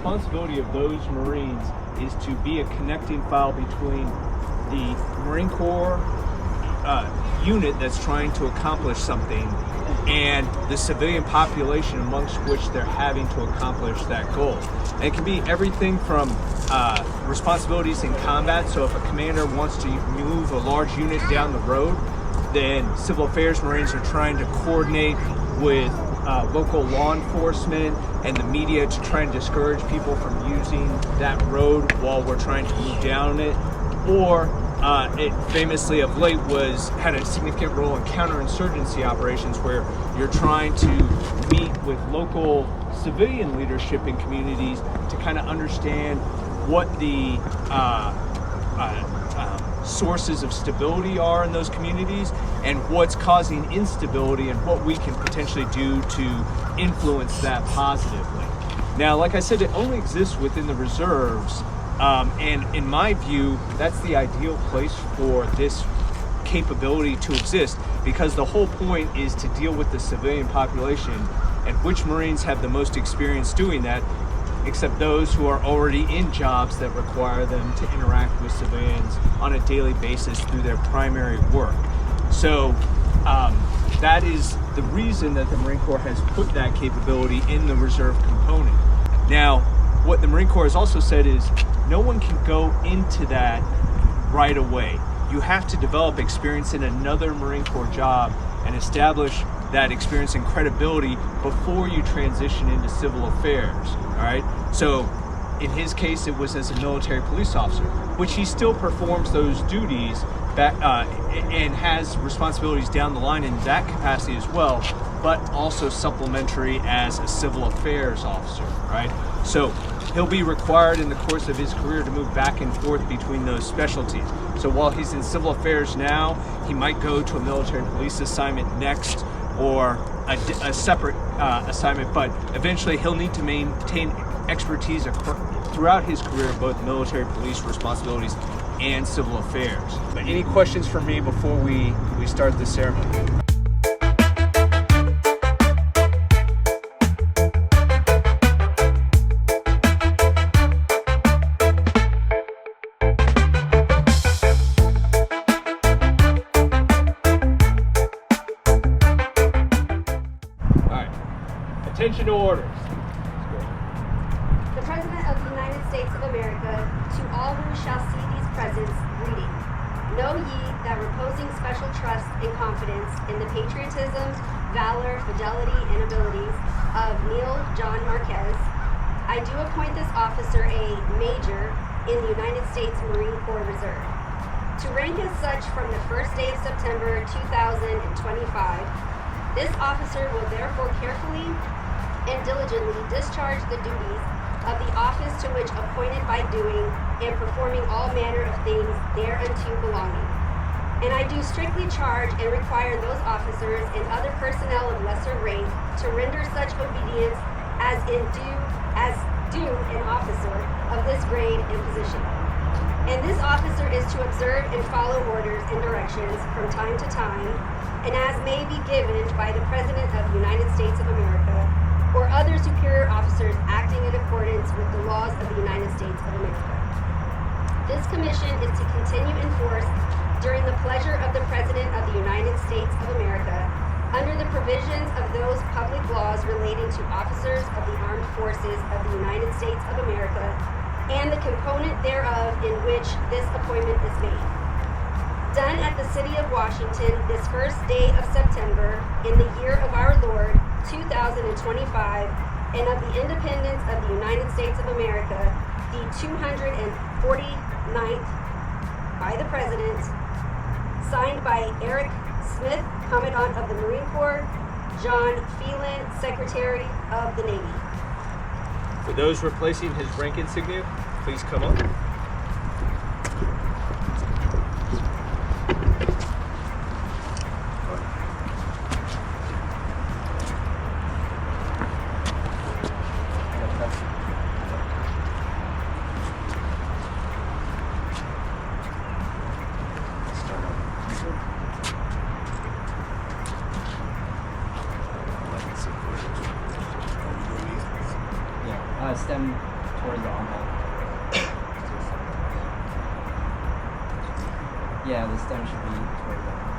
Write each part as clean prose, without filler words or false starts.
responsibility of those Marines is to be a connecting file between the Marine Corps unit that's trying to accomplish something and the civilian population amongst which they're having to accomplish that goal. And it can be everything from responsibilities in combat. So if a commander wants to move a large unit down the road, then Civil Affairs Marines are trying to coordinate with local law enforcement and the media to try and discourage people from using that road while we're trying to move down it. Or it famously of late had a significant role in counterinsurgency operations, where you're trying to meet with local civilian leadership in communities to kind of understand what the sources of stability are in those communities and what's causing instability and what we can potentially do to influence that positively. Now, like I said, it only exists within the reserves, and in my view, that's the ideal place for this capability to exist, because the whole point is to deal with the civilian population, and which Marines have the most experience doing that, except those who are already in jobs that require them to interact with civilians on a daily basis through their primary work. So that is the reason that the Marine Corps has put that capability in the reserve component. Now, what the Marine Corps has also said is no one can go into that right away. You have to develop experience in another Marine Corps job and establish that experience and credibility before you transition into civil affairs, all right? So in his case, it was as a military police officer, which he still performs those duties back, and has responsibilities down the line in that capacity as well, but also supplementary as a civil affairs officer, right? So he'll be required in the course of his career to move back and forth between those specialties. So while he's in civil affairs now, he might go to a military police assignment next, or a separate assignment, but eventually he'll need to maintain expertise throughout his career in both military police responsibilities and civil affairs. But any questions for me before we start the ceremony? Attention to orders. The President of the United States of America, to all who shall see these presents, greeting. Know ye that reposing special trust and confidence in the patriotism, valor, fidelity, and abilities of Neale John Marquez, I do appoint this officer a Major in the United States Marine Corps Reserve. To rank as such from the first day of September 2025, this officer will therefore carefully and diligently discharge the duties of the office to which appointed by doing and performing all manner of things thereunto belonging. And I do strictly charge and require those officers and other personnel of lesser rank to render such obedience as due an officer of this grade and position. And this officer is to observe and follow orders and directions from time to time, and as may be given by the President of the United States of America, or other superior officers acting in accordance with the laws of the United States of America. This commission is to continue in force during the pleasure of the President of the United States of America, under the provisions of those public laws relating to officers of the armed forces of the United States of America, and the component thereof in which this appointment is made. Done at the city of Washington this first day of September in the year of our Lord 2025, and of the independence of the United States of America, the 249th, by the President, signed by Eric Smith, Commandant of the Marine Corps, John Phelan, Secretary of the Navy. For those replacing his rank insignia, please come up. STEM towards the armhole. Yeah, the stem should be towards the armhole.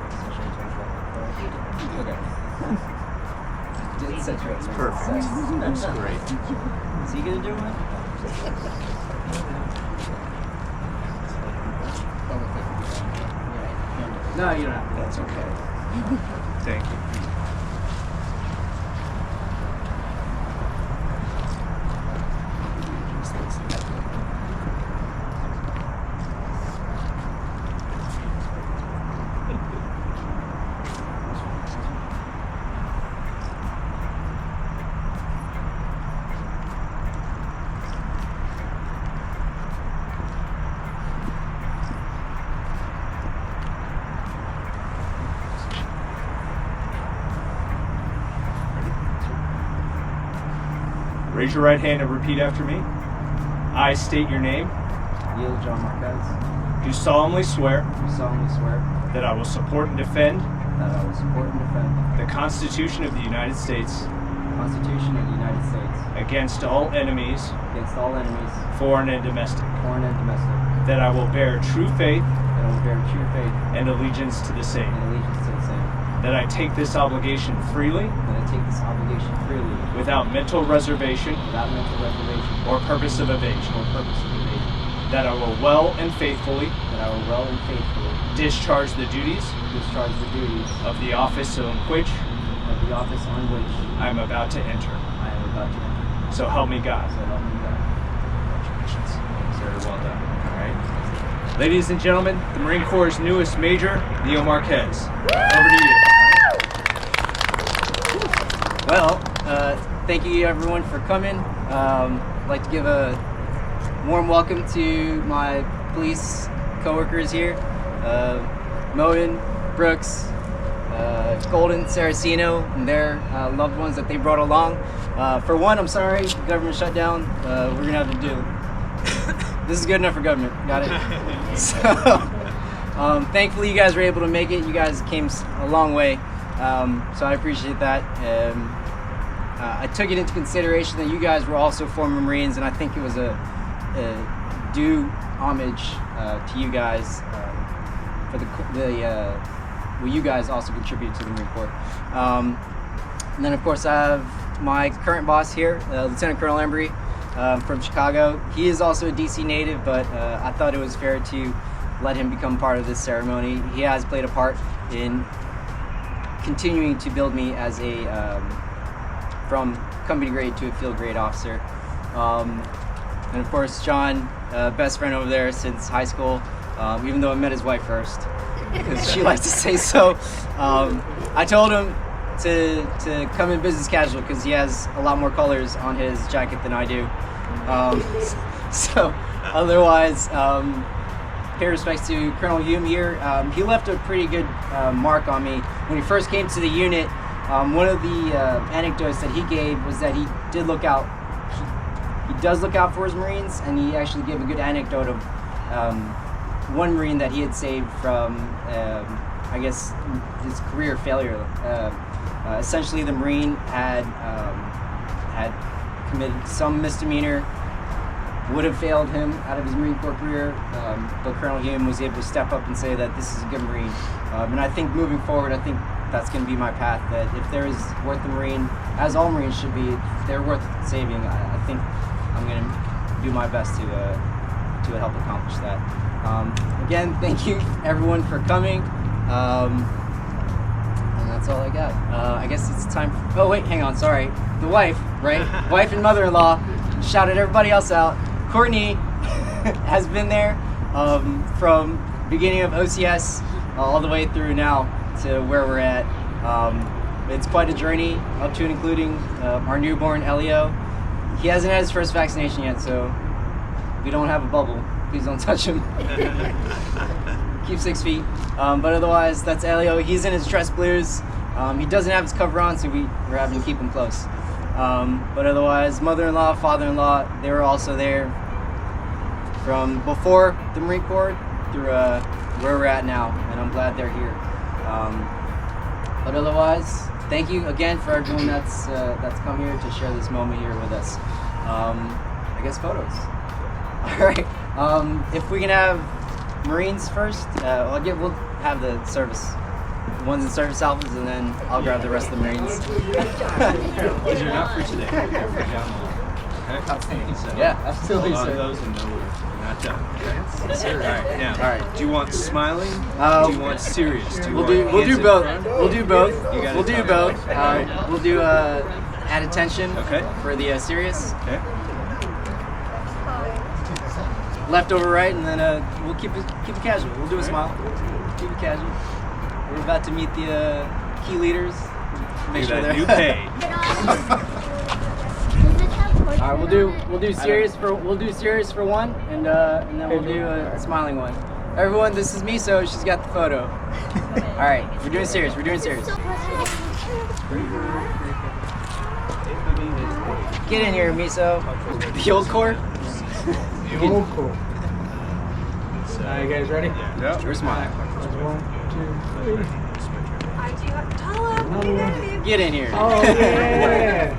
Essentially towards the okay. Did set you up. Perfect. That's great. Is he gonna do one? No, you don't have to. That's okay. Thank you. Raise your right hand and repeat after me. I state your name. Neale John Marquez. Do solemnly swear Do solemnly swear that I will support and defend that I will support and defend the Constitution of the United States the Constitution of the United States against all enemies, against all enemies, foreign and domestic. foreign and domestic. That I will bear true faith That I will bear true faith and allegiance to the same. and allegiance to the same. That I take this obligation freely, That I take this obligation freely, without mental reservation without mental reservation or purpose of evasion. or purpose of evasion. That I will well and faithfully That I will well and faithfully discharge the duties discharge the duties of the office on which of the office on which I am about to enter. I am about to enter. So help me God. So help me God. Congratulations. Very well done. All right. Ladies and gentlemen, the Marine Corps' newest major, Neale Marquez. Over to you. Well, thank you everyone for coming. I'd like to give a warm welcome to my police coworkers here, Moden, Brooks, Golden, Saraceno, and their loved ones that they brought along. For one, I'm sorry, government shutdown. We're gonna have to do. This is good enough for government. Got it. So, thankfully, you guys were able to make it. You guys came a long way. So I appreciate that. I took it into consideration that you guys were also former Marines, and I think it was a due homage to you guys for what you guys also contributed to the Marine Corps. And then, of course, I have my current boss here, Lieutenant Colonel Embry from Chicago. He is also a DC native, but I thought it was fair to let him become part of this ceremony. He has played a part in continuing to build me as a from company grade to a field grade officer. And of course, John, best friend over there since high school, even though I met his wife first, because she likes to say so. I told him to come in business casual because he has a lot more colors on his jacket than I do. So otherwise, pay respects to Colonel Hume here. He left a pretty good mark on me. When he first came to the unit, one of the anecdotes that he gave was that he did look out. He does look out for his Marines, and he actually gave a good anecdote of one Marine that he had saved from, I guess, his career failure. Essentially, the Marine had committed some misdemeanor, would have failed him out of his Marine Corps career, but Colonel Hume was able to step up and say that this is a good Marine. And I think moving forward, I think that's going to be my path, that if there is worth the Marine, as all Marines should be, if they're worth saving, I think I'm going to do my best to help accomplish that. Again, thank you everyone for coming. And that's all I got. I guess it's time for, oh wait, hang on, sorry. The wife, right? Wife and mother-in-law, shouted everybody else out. Courtney has been there from beginning of OCS all the way through now to where we're at. It's quite a journey up to and including our newborn Elio. He hasn't had his first vaccination yet, so we don't have a bubble. Please don't touch him. Keep 6 feet. But otherwise, that's Elio. He's in his dress blues. He doesn't have his cover on, so we're having to keep him close. But otherwise, mother-in-law, father-in-law, they were also there from before the Marine Corps through where we're at now, and I'm glad they're here. But otherwise, thank you again for everyone that's come here to share this moment here with us. I guess photos. All right. If we can have Marines first, we'll have the service. Ones in service alphas, and then I'll grab the rest of the Marines. These are not for today. They're for down the line. Okay? So, Yeah, absolutely, hold on to sir. those and know we're not done. Okay? Yes, sir. All right, now, All right. do you want smiling? Do you want serious? We'll do both. We'll do both. You gotta We'll do tell me. both. We'll do at attention. Okay. For the serious. Okay. Left over right, and then we'll keep it casual. We'll do a smile. Keep it casual. We're about to meet the key leaders. Make sure they're You pay. All right, we'll do serious for one, and then we'll do a smiling one. Everyone, this is Miso. She's got the photo. All right, we're doing serious. Get in here, Miso. The old court. Cool. You guys ready? Yeah. We're smiling. 1, 2, 3. Get in here. Oh yeah.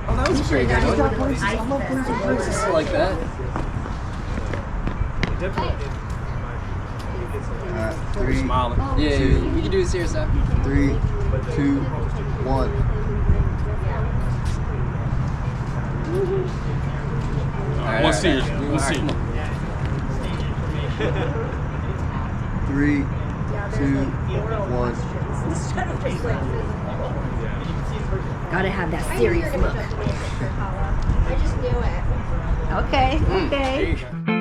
Oh, that was a pretty good one. I love like that. Three, Smiling. Yeah, we can do it serious now. 3, 2, 1. One serious. One serious. 3, 2, 1. Gotta have that serious look. I just knew it. Okay, There okay. you go.